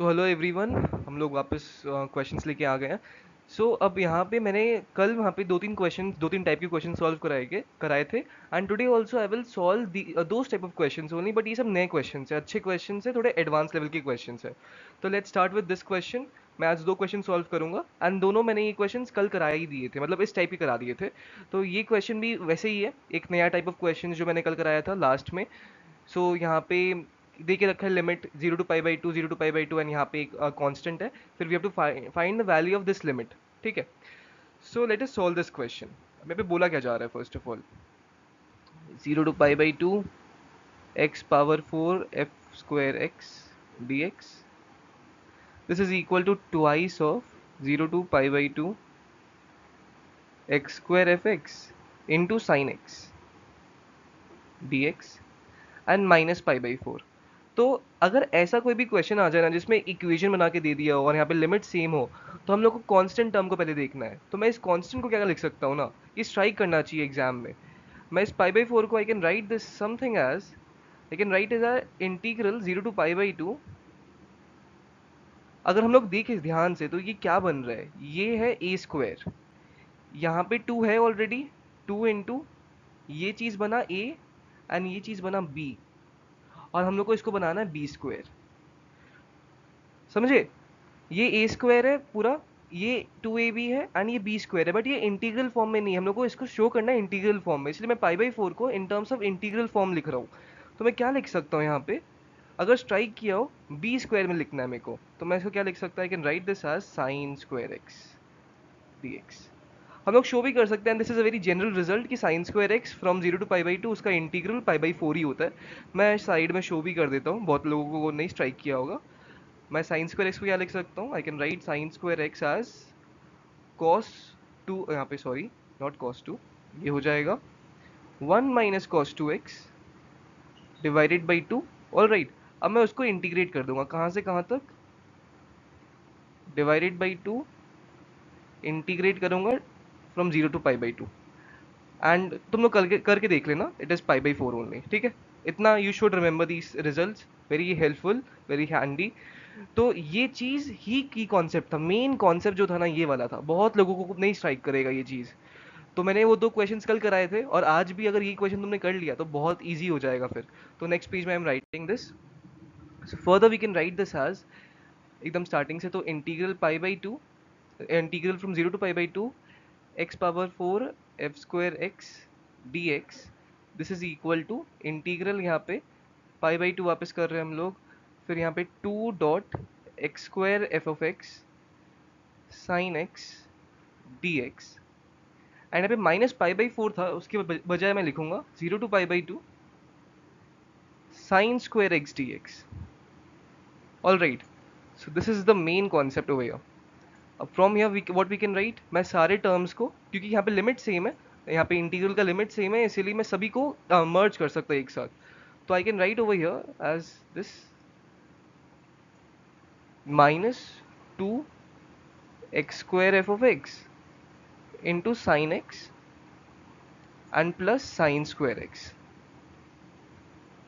So hello everyone, हम लोग वापस क्वेश्चंस लेके आ गए हैं। अब यहाँ पे मैंने कल वहाँ पे दो तीन टाइप के क्वेश्चन सॉल्व कराए थे। And today also I will solve those type of questions only, but ये सब नए क्वेश्चंस हैं, अच्छे क्वेश्चंस हैं, थोड़े एडवांस लेवल के क्वेश्चंस हैं। तो let's start with this question. मैं आज दो क्वेश्चन सॉल्व करूंगा एंड दोनों मैंने ये क्वेश्चंस कल करा ही दिए थे, मतलब इस टाइप के करा दिए थे। तो ये क्वेश्चन भी वैसे ही है, एक नया टाइप ऑफ क्वेश्चन जो मैंने कल कराया था लास्ट में। यहाँ पे दे के रखा है लिमिट 0 to π/2, 0 to π/2, एंड यहाँ पे एक कांस्टेंट है। फिर we have to find the value of this limit. ठीक है, so let us solve this question. मेरे पे बोला क्या जा रहा है, first of all 0 to π/2 x⁴f² x dx, this is equal to twice of 0 to π/2 x²f(x) into sin x dx and -π/4। तो अगर ऐसा कोई भी क्वेश्चन आ जाए ना जिसमें इक्वेशन बना के दे दिया हो और यहाँ पे लिमिट सेम हो, तो हम लोग को कांस्टेंट टर्म को पहले देखना है। तो मैं इस कांस्टेंट को क्या लिख सकता हूँ ना, ये स्ट्राइक करना चाहिए एग्जाम में। मैं इस π/4 को I can write this something as, I can write is integral 0 to π/2। अगर हम लोग देखें ध्यान से तो ये क्या बन रहा है, ये है a²। यहाँ पे 2 है ऑलरेडी, 2 इंटू ये चीज बना a एंड ये चीज बना b, और हम लोग को इसको बनाना है b²। समझे, ये a² है पूरा, ये 2ab है एंड ये b² है, बट ये इंटीग्रल फॉर्म में नहीं है। हम लोग को इसको शो करना है इंटीग्रल फॉर्म में, इसलिए मैं π/4 को इन टर्म्स ऑफ इंटीग्रल फॉर्म लिख रहा हूँ। तो मैं क्या लिख सकता हूँ यहाँ पे, अगर स्ट्राइक किया हो b² में लिखना है मेरे को, तो मैं इसको क्या लिख सकता हूँ, I can write this as sin² x dx। हम लोग शो भी कर सकते हैं, this is a very general result कि sin² x फ्रॉम 0 to π/2 उसका इंटीग्रल π/4 ही होता है। मैं साइड में शो भी कर देता हूँ, बहुत लोगों को नहीं स्ट्राइक किया होगा। मैं sin² x को क्या लिख सकता हूँ, I can write sin² x as cos 2, यहाँ पे सॉरी नॉट cos 2, ये हो जाएगा 1 - cos 2x divided by 2। All right, अब मैं उसको इंटीग्रेट कर दूंगा, कहाँ से कहाँ तक, डिवाइडेड बाई 2, इंटीग्रेट करूंगा फ्रॉम 0 to π/2। एंड तुम लोग करके देख लेना, इट इज π/4 ओनली। ठीक है, इतना you should remember these results, very helpful, very handy. तो ये चीज ही की कॉन्सेप्ट था, मेन कॉन्सेप्ट जो था ना ये वाला था, बहुत लोगों को नहीं स्ट्राइक करेगा ये चीज। तो मैंने वो दो क्वेश्चंस कल कराए थे, और आज भी अगर ये क्वेश्चन तुमने कर लिया तो बहुत इजी हो जाएगा फिर। तो नेक्स्ट पेज में I am writing this. So further we can write this as, एकदम स्टार्टिंग से, तो integral integral from 0 to π/2 x⁴f²x dx, this is equal to integral, यहाँ पे π/2 वापस कर रहे हैं हम लोग, फिर यहाँ पे 2 x²f(x) sin x dx, and यहाँ पे -π/4 था, उसके बजाय मैं लिखूंगा 0 to π/2 sin² x dx। All right, so this is the main concept over here. अब from here what we can write, मैं सारे टर्म्स को, क्योंकि यहाँ पे लिमिट सेम है, यहाँ पे इंटीग्रल का लिमिट सेम है, इसीलिए मैं सभी को मर्ज कर सकता हूँ एक साथ। तो I can write over here as this -2 x²f(x) into sin x and plus sin²x।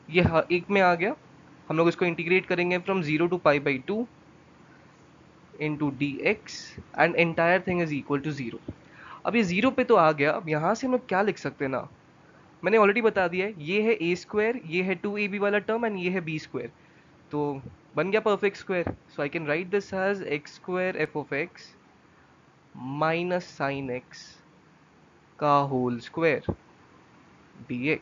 ये एक में आ गया। हम लोग इसको इंटीग्रेट करेंगे from 0 to π/2 into D X, and entire thing is equal to 0। अब ये 0 पे तो आ गया, अब यहाँ से हम लोग क्या लिख सकते हैं ना, मैंने ऑलरेडी बता दिया है, ये है a², ये है 2ab वाला टर्म, एंड ये है b²। तो बन गया perfect square. So I can write this as x²f(x) minus sine x का होल स्क्वायर dx।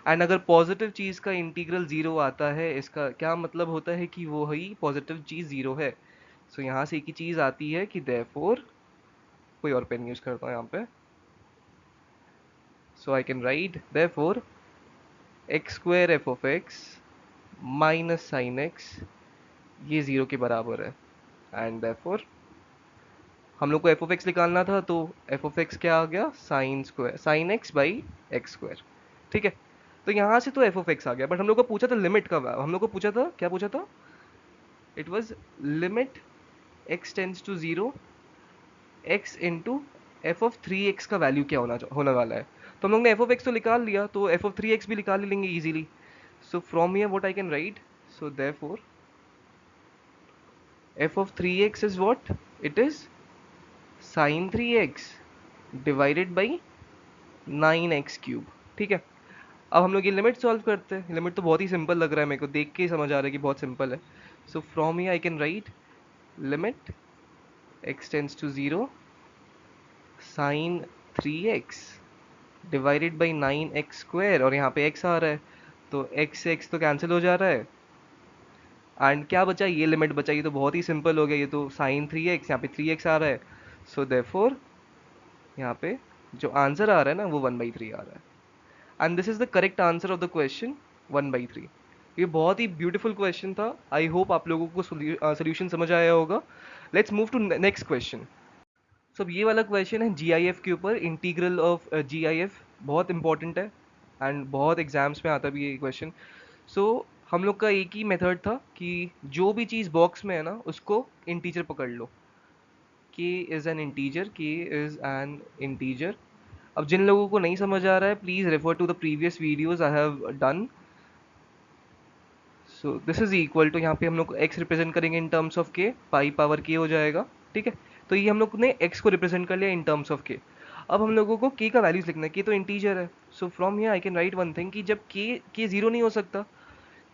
एंड अगर पॉजिटिव चीज का इंटीग्रल 0 आता है, इसका क्या मतलब होता है कि वो ही पॉजिटिव चीज 0 है। सो यहाँ से एक ही चीज आती है कि देयरफॉर, कोई और पेन यूज करता हूँ यहाँ पे, so I can write therefore x²f(x) minus sine X, ये 0 के बराबर है। एंड देयरफॉर हम लोग को f(x) निकालना था, तो f(x) क्या आ गया, साइन एक्स बाई x²। ठीक है, तो यहाँ से तो f(x) आ गया, बट हम लोग को पूछा था लिमिट का, हम लोग को पूछा था, क्या पूछा था, it was limit x tends to 0 x into f(3x) का वैल्यू क्या होने वाला है। तो हम लोग ने f(x) तो निकाल लिया, तो f(3x) भी निकाल लेंगे easily. So from here what I can right, so therefore f of 3x is what? It is sin 3x divided by 9x cube. ठीक है, अब हम लोग ये लिमिट सॉल्व करते हैं। लिमिट तो बहुत ही सिंपल लग रहा है मेरे को, देख के ही समझ आ रहा है कि बहुत सिंपल है। So from here I can write limit x tends to 0 sin 3x divided by 9x square, और यहाँ पे x आ रहा है तो x से x तो कैंसिल हो जा रहा है, एंड क्या बचा? ये लिमिट बचा। ये तो बहुत ही सिंपल हो गया, ये तो sin 3x, यहाँ पे 3x आ रहा है। सो देयरफॉर यहाँ पे जो आंसर आ रहा है ना वो 1/3 आ रहा है, and this is the correct answer of the question 1/3। ये बहुत ही ब्यूटीफुल क्वेश्चन था। आई होप आप लोगों को सोल्यूशन समझ आया होगा। Let's move to next question. So अब ये वाला क्वेश्चन है जीआईएफ के ऊपर, इंटीग्रल ऑफ जीआईएफ। बहुत इंपॉर्टेंट है एंड बहुत एग्जाम्स में आता भी ये क्वेश्चन। सो हम लोग का एक ही मेथड था कि जो भी चीज़ बॉक्स में है ना उसको इंटीजर पकड़ लो। k is an integer, k is an integer। अब जिन लोगों को नहीं समझ आ रहा है please refer to the previous videos I have done. So this is equal to, यहाँ पे हम लोग x रिप्रेजेंट करेंगे in terms of k, pi power k हो जाएगा। ठीक है, तो ये हम लोग ने x को रिप्रेजेंट कर लिया इन टर्म्स ऑफ k। अब हम लोगों को k का वैल्यूज लिखना है, k तो इंटीजर है। So from here I can right one thing कि जब k जीरो नहीं हो सकता,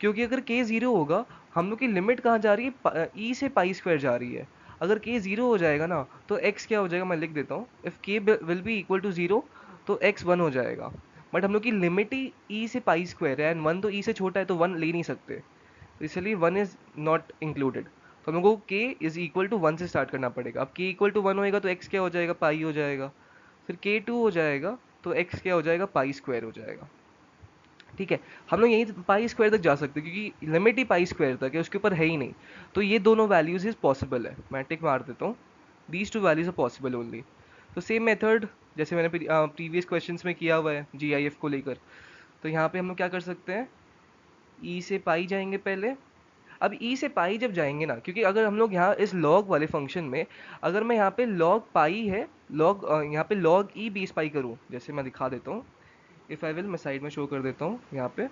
क्योंकि अगर k जीरो होगा हम लोग की लिमिट कहाँ जा रही है? e से पाई स्क्वायर जा रही है। अगर k जीरो हो जाएगा ना तो x क्या हो जाएगा, मैं लिख देता हूँ। If k will be equal to zero तो x 1 हो जाएगा। बट हम लोग की लिमिट ही e से पाई स्क्वायर है, एंड 1 तो e से छोटा है तो 1 ले नहीं सकते, तो इसलिए 1 इज नॉट इंक्लूडेड। तो हम लोग को k इज इक्वल टू 1 से स्टार्ट करना पड़ेगा। अब k इक्वल टू 1 होएगा तो x क्या हो जाएगा? पाई हो जाएगा। फिर k 2 हो जाएगा तो x क्या हो जाएगा? पाई स्क्वायर हो जाएगा। ठीक है, हम लोग यहीं पाई स्क्वायर तक जा सकते हैं क्योंकि लिमिट ही पाई स्क्वायर तक है, उसके ऊपर है ही नहीं। तो ये दोनों वैल्यूज इज पॉसिबल है, मैं टिक मार देता हूँ। These two values are possible only. तो सेम मेथड जैसे मैंने प्रीवियस क्वेश्चंस में किया हुआ है जीआईएफ को लेकर, तो यहाँ पे हम लोग क्या कर सकते हैं? ई से पाई जाएंगे पहले। अब ई से पाई जब जाएंगे ना, क्योंकि अगर हम लोग यहाँ इस लॉग वाले फंक्शन में, अगर मैं यहाँ पे लॉग पाई है, लॉग यहाँ पे लॉग ई बेस पाई करूँ, जैसे मैं दिखा देता हूँ। इफ़ आई विल, मैं साइड में शो कर देता हूँ यहाँ पे।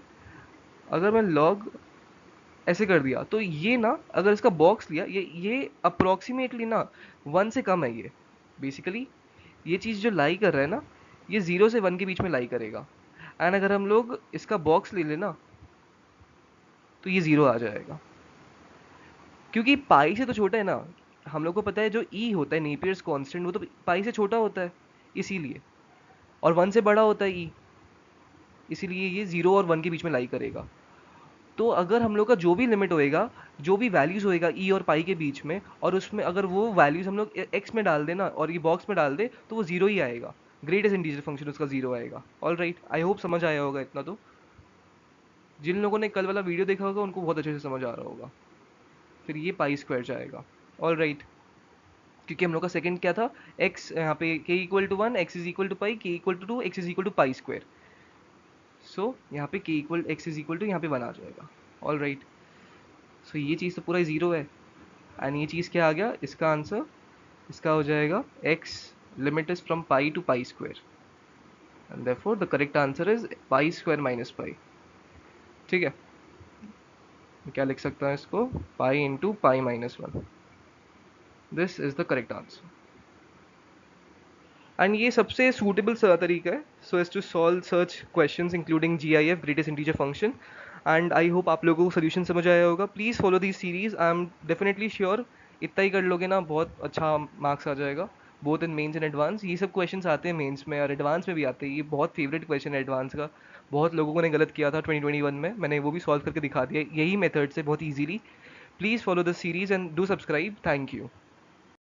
अगर मैं लॉग ऐसे कर दिया तो ये ना, अगर इसका बॉक्स लिया, ये अप्रोक्सीमेटली ना 1 से कम है ये। बेसिकली ये चीज़ जो लाई कर रहा है ना, ये 0 से 1 के बीच में लाई करेगा। एंड अगर हम लोग इसका बॉक्स ले लेना तो ये 0 आ जाएगा, क्योंकि पाई से तो छोटा है ना। हम लोग को पता है जो ई होता है नेपियर्स कांस्टेंट, वो तो पाई से छोटा होता है इसीलिए, और 1 से बड़ा होता है ई, इसीलिए ये 0 और 1 के बीच में लाई करेगा। तो अगर हम लोग का जो भी लिमिट होएगा, जो भी वैल्यूज होएगा ई और पाई के बीच में, और उसमें अगर वो वैल्यूज हम लोग एक्स में डाल देना और ये बॉक्स में डाल दे तो वो जीरो ही आएगा। ग्रेटेस्ट इंटीजर फंक्शन उसका जीरो आएगा। ऑल राइट, आई होप समझ आया होगा इतना। तो जिन लोगों ने कल वाला वीडियो देखा होगा उनको बहुत अच्छे से समझ आ रहा होगा। फिर ये पाई स्क्वायर जाएगा। ऑल राइट, क्योंकि हम लोग का सेकंड क्या था? एक्स, यहाँ पे K equal to 1, X is equal to pi, K equal to 2, X is equal to pi square. So यहाँ पे K equal X is equal to यहाँ पे 1 आ जाएगा। ऑल राइट, सो ये चीज़ तो पूरा ज़ीरो है, एंड ये चीज़ क्या आ गया? इसका आंसर इसका हो जाएगा x limit is from pi to pi square, and therefore the correct answer is pi square minus pi. ठीक है, मैं क्या लिख सकता हूँ इसको? Pi into pi minus 1। This is the correct answer, and ये सबसे सूटेबल तरीका है सो एज टू सॉल्व सर्च questions including GIF, greatest integer function. And I hope आप लोगों को सोल्यूशन समझ आया होगा। Please follow this series, I am definitely sure इतना ही कर लोगे ना बहुत अच्छा मार्क्स आ जाएगा, both in mains and advance. ये सब क्वेश्चंस आते हैं मेंस में और एडवांस में भी आते हैं। ये बहुत फेवरेट क्वेश्चन है एडवांस का। बहुत लोगों ने गलत किया था 2021 में, मैंने वो भी सॉल्व करके दिखा दिया यही मेथड से बहुत easily. Please follow the series and do subscribe. Thank you.